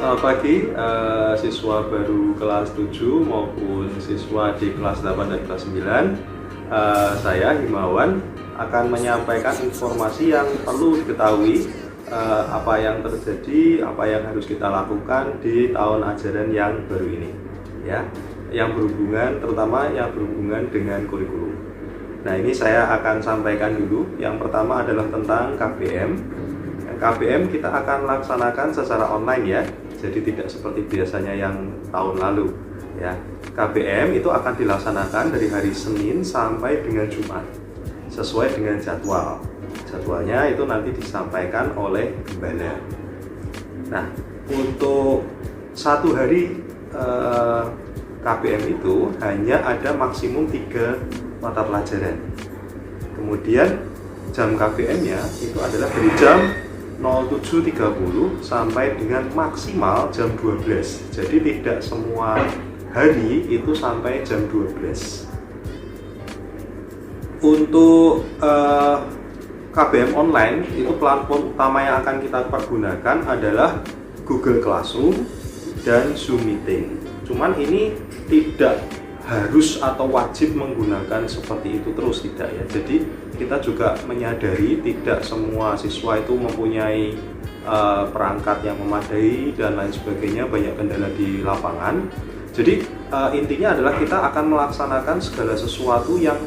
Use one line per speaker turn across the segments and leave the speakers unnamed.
Selamat pagi, siswa baru kelas 7 maupun siswa di kelas 8 dan kelas 9. Saya Himawan akan menyampaikan informasi yang perlu diketahui, apa yang terjadi, apa yang harus kita lakukan di tahun ajaran yang baru ini, ya, yang berhubungan, terutama yang berhubungan dengan kurikulum. Nah, ini saya akan sampaikan dulu. Yang pertama adalah tentang KBM. KBM kita akan laksanakan secara online, ya, jadi tidak seperti biasanya yang tahun lalu, ya. KBM itu akan dilaksanakan dari hari Senin sampai dengan Jumat sesuai dengan jadwal. Jadwalnya itu nanti disampaikan oleh gembala. Nah, untuk satu hari KBM itu hanya ada maksimum 3 mata pelajaran. Kemudian jam KBM-nya itu adalah dari jam 07.30 sampai dengan maksimal jam 12. Jadi tidak semua hari itu sampai jam 12. Untuk KBM online itu platform utama yang akan kita pergunakan adalah Google Classroom dan Zoom Meeting. Cuman ini tidak harus atau wajib menggunakan seperti itu terus, tidak, ya. Jadi kita juga menyadari tidak semua siswa itu mempunyai perangkat yang memadai dan lain sebagainya, banyak kendala di lapangan. Jadi intinya adalah kita akan melaksanakan segala sesuatu yang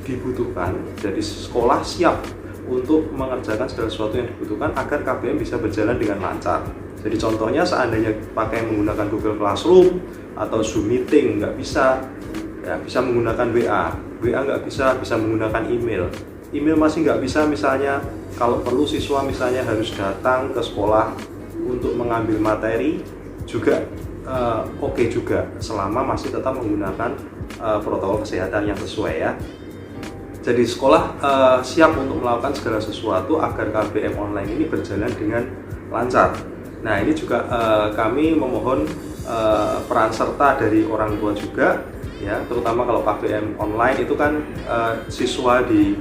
dibutuhkan. Jadi sekolah siap untuk mengerjakan segala sesuatu yang dibutuhkan agar KBM bisa berjalan dengan lancar. Jadi contohnya seandainya pakai menggunakan Google Classroom atau Zoom Meeting nggak bisa, ya, bisa menggunakan WA nggak bisa menggunakan email masih nggak bisa. Misalnya kalau perlu siswa misalnya harus datang ke sekolah untuk mengambil materi juga oke juga, selama masih tetap menggunakan protokol kesehatan yang sesuai, ya. Jadi sekolah siap untuk melakukan segala sesuatu agar KBM online ini berjalan dengan lancar. Nah, ini juga kami memohon peran serta dari orang tua juga, ya, terutama kalau KBM online itu kan siswa di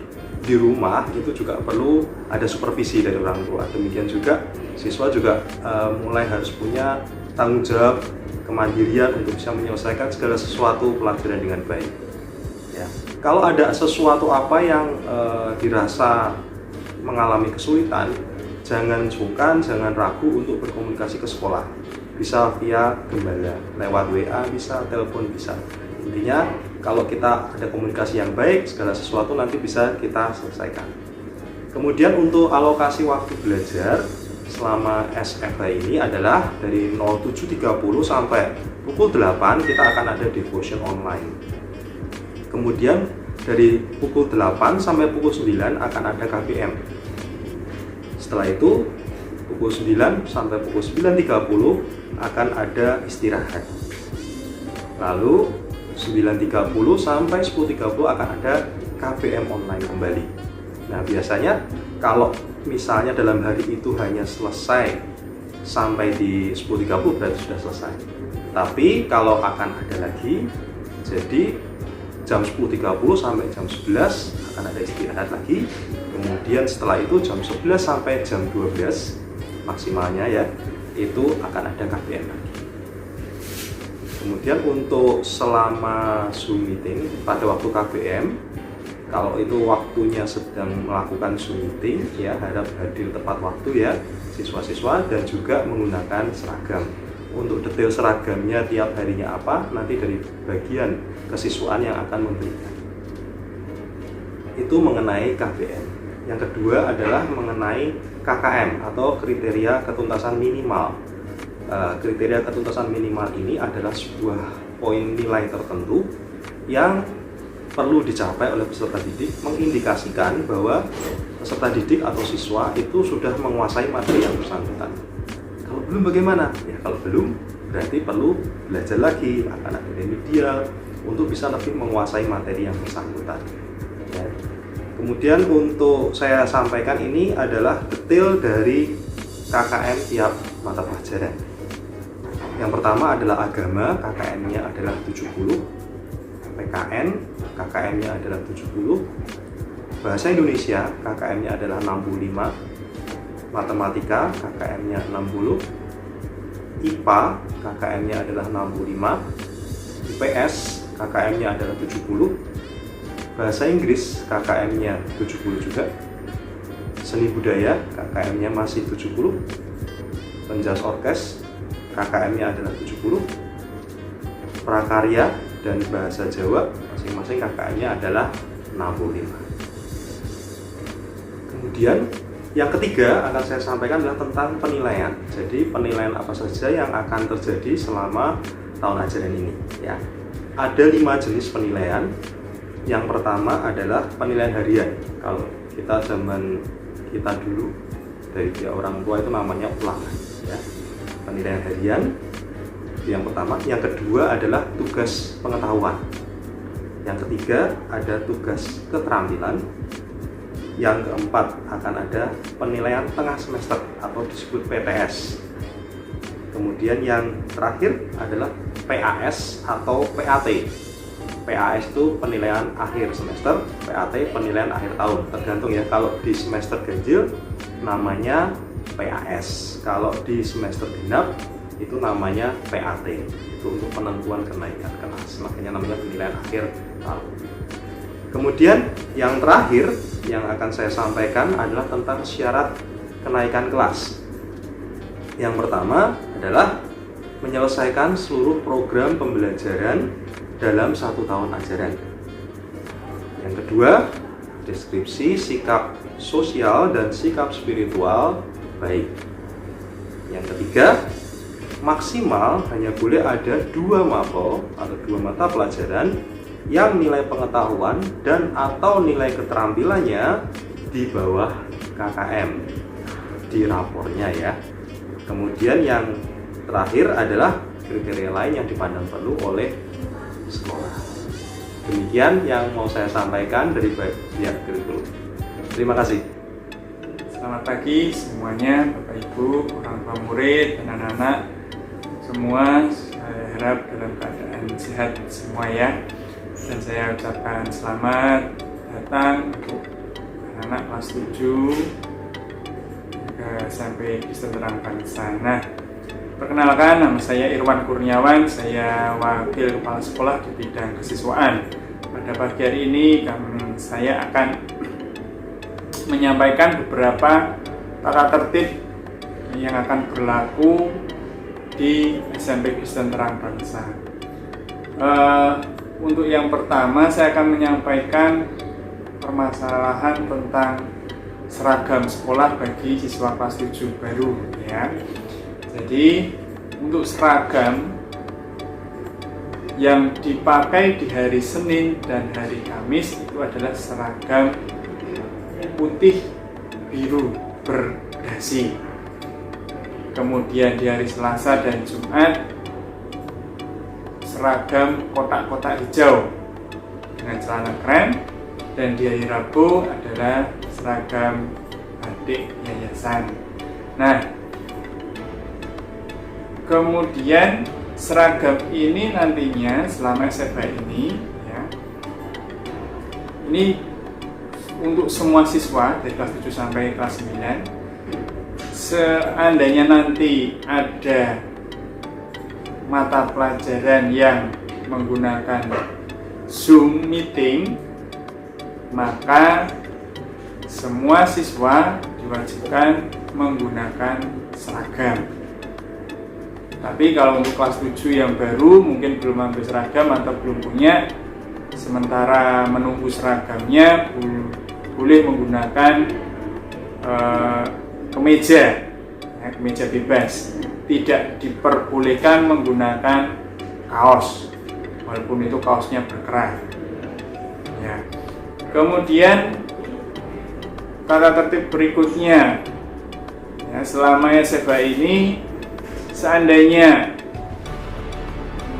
rumah itu juga perlu ada supervisi dari orang tua. Demikian juga siswa juga mulai harus punya tanggung jawab, kemandirian untuk bisa menyelesaikan segala sesuatu pelajaran dengan baik, ya. Kalau ada sesuatu apa yang dirasa mengalami kesulitan, jangan sungkan, jangan ragu untuk berkomunikasi ke sekolah. Bisa via gembala, lewat WA bisa, telepon bisa. Intinya kalau kita ada komunikasi yang baik, segala sesuatu nanti bisa kita selesaikan. Kemudian untuk alokasi waktu belajar selama SFH ini adalah dari 07.30 sampai pukul 8 kita akan ada devotion online. Kemudian dari pukul 8 sampai pukul 9 akan ada KBM. Setelah itu pukul 9 sampai pukul 9.30 akan ada istirahat. Lalu 9.30 sampai 10.30 akan ada KBM online kembali. Nah, biasanya kalau misalnya dalam hari itu hanya selesai sampai di 10.30 berarti sudah selesai. Tapi kalau akan ada lagi, jadi jam 10.30 sampai jam 11 akan ada istirahat lagi. Kemudian setelah itu jam 11 sampai jam 12 maksimalnya, ya, itu akan ada KBM lagi. Kemudian untuk selama Zoom Meeting pada waktu KBM, kalau itu waktunya sedang melakukan Zoom Meeting, ya, harap hadir tepat waktu, ya, siswa-siswa, dan juga menggunakan seragam. Untuk detail seragamnya tiap harinya apa, nanti dari bagian kesiswaan yang akan memberikan. Itu mengenai KBM. Yang kedua adalah mengenai KKM atau kriteria ketuntasan minimal. Kriteria ketuntasan minimal ini adalah sebuah poin nilai tertentu yang perlu dicapai oleh peserta didik, mengindikasikan bahwa peserta didik atau siswa itu sudah menguasai materi yang bersangkutan. Kalau belum bagaimana? Ya, kalau belum berarti perlu belajar lagi, akan ada remedial untuk bisa lebih menguasai materi yang bersangkutan, ya. Kemudian untuk saya sampaikan ini adalah detail dari KKM tiap mata pelajaran. Yang pertama adalah agama, KKM-nya adalah 70. PKN, KKM-nya adalah 70. Bahasa Indonesia, KKM-nya adalah 65. Matematika, KKM-nya 60. IPA KKM-nya adalah 65, IPS KKM-nya adalah 70, Bahasa Inggris KKM-nya 70 juga, Seni Budaya KKM-nya masih 70, Penjas Orkes KKM-nya adalah 70, Prakarya dan Bahasa Jawa masing-masing KKM-nya adalah 65. Kemudian yang ketiga akan saya sampaikan adalah tentang penilaian. Jadi penilaian apa saja yang akan terjadi selama tahun ajaran ini ya. Ada 5 jenis penilaian. Yang pertama adalah penilaian harian. Kalau kita zaman kita dulu dari pihak orang tua itu namanya ulangan ya. Penilaian harian yang pertama. Yang kedua adalah tugas pengetahuan. Yang ketiga ada tugas keterampilan. Yang keempat akan ada penilaian tengah semester atau disebut PTS. Kemudian yang terakhir adalah PAS atau PAT. PAS itu penilaian akhir semester, PAT penilaian akhir tahun. Tergantung ya, kalau di semester ganjil namanya PAS, kalau di semester genap itu namanya PAT. Itu untuk penentuan kenaikan kelas, makanya namanya penilaian akhir tahun. Kemudian yang terakhir yang akan saya sampaikan adalah tentang syarat kenaikan kelas. Yang pertama adalah menyelesaikan seluruh program pembelajaran dalam 1 tahun ajaran. Yang kedua, deskripsi sikap sosial dan sikap spiritual baik. Yang ketiga, maksimal hanya boleh ada 2 mapel atau 2 mata pelajaran yang nilai pengetahuan dan atau nilai keterampilannya di bawah KKM di rapornya ya. Kemudian yang terakhir adalah kriteria lain yang dipandang perlu oleh sekolah. Demikian yang mau saya sampaikan dari pihak kurikulum. Terima kasih.
Selamat pagi semuanya, Bapak Ibu, orang tua murid, dan anak-anak semua. Saya harap dalam keadaan sehat semua ya. Dan saya ucapkan selamat datang untuk anak-anak kelas 7 ke SMP Kristen Terang Bangsa. Nah, perkenalkan, nama saya Irwan Kurniawan, saya wakil kepala sekolah di bidang kesiswaan. Pada pagi hari ini saya akan menyampaikan beberapa tata tertib yang akan berlaku di SMP Kristen Terang Bangsa. Untuk yang pertama saya akan menyampaikan permasalahan tentang seragam sekolah bagi siswa kelas 7 baru ya. Jadi untuk seragam yang dipakai di hari Senin dan hari Kamis itu adalah seragam putih biru berdasi. Kemudian di hari Selasa dan Jumat seragam kotak-kotak hijau dengan celana krem, dan di hari Rabu adalah seragam batik yayasan. Nah, kemudian seragam ini nantinya selama SMA ini ya, ini untuk semua siswa dari kelas 7 sampai kelas 9. Seandainya nanti ada mata pelajaran yang menggunakan Zoom meeting, maka semua siswa diwajibkan menggunakan seragam. Tapi kalau untuk kelas 7 yang baru mungkin belum ambil seragam atau belum punya, sementara menunggu seragamnya boleh menggunakan kemeja bebas. Tidak diperbolehkan menggunakan kaos, walaupun itu kaosnya berkerah. Ya. Kemudian tata tertib berikutnya, ya, selama SMA ini, seandainya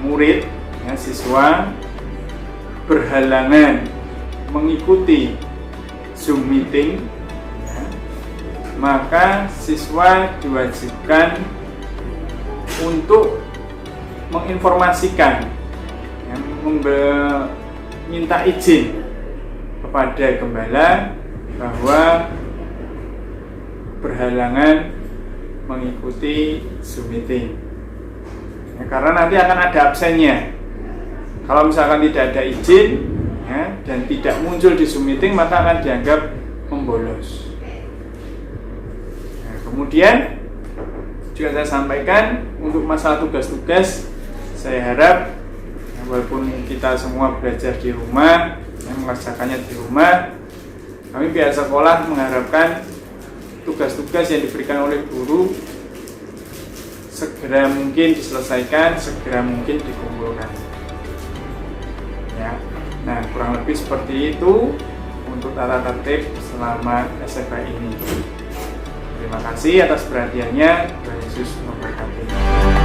murid, ya, siswa berhalangan mengikuti Zoom meeting, ya, maka siswa diwajibkan untuk menginformasikan, ya, minta izin kepada gembala bahwa berhalangan mengikuti Zoom meeting. ya, karena nanti akan ada absennya. Kalau misalkan tidak ada izin ya, dan tidak muncul di Zoom meeting, maka akan dianggap membolos. Nah, kemudian juga saya sampaikan untuk masalah tugas-tugas, saya harap ya, walaupun kita semua belajar di rumah, mengerjakannya di rumah, kami pihak sekolah mengharapkan tugas-tugas yang diberikan oleh guru segera mungkin diselesaikan, segera mungkin dikumpulkan. Ya. Nah, kurang lebih seperti itu untuk tata tertib selama SFA ini. Terima kasih atas perhatiannya. Tuhan Yesus memberkati.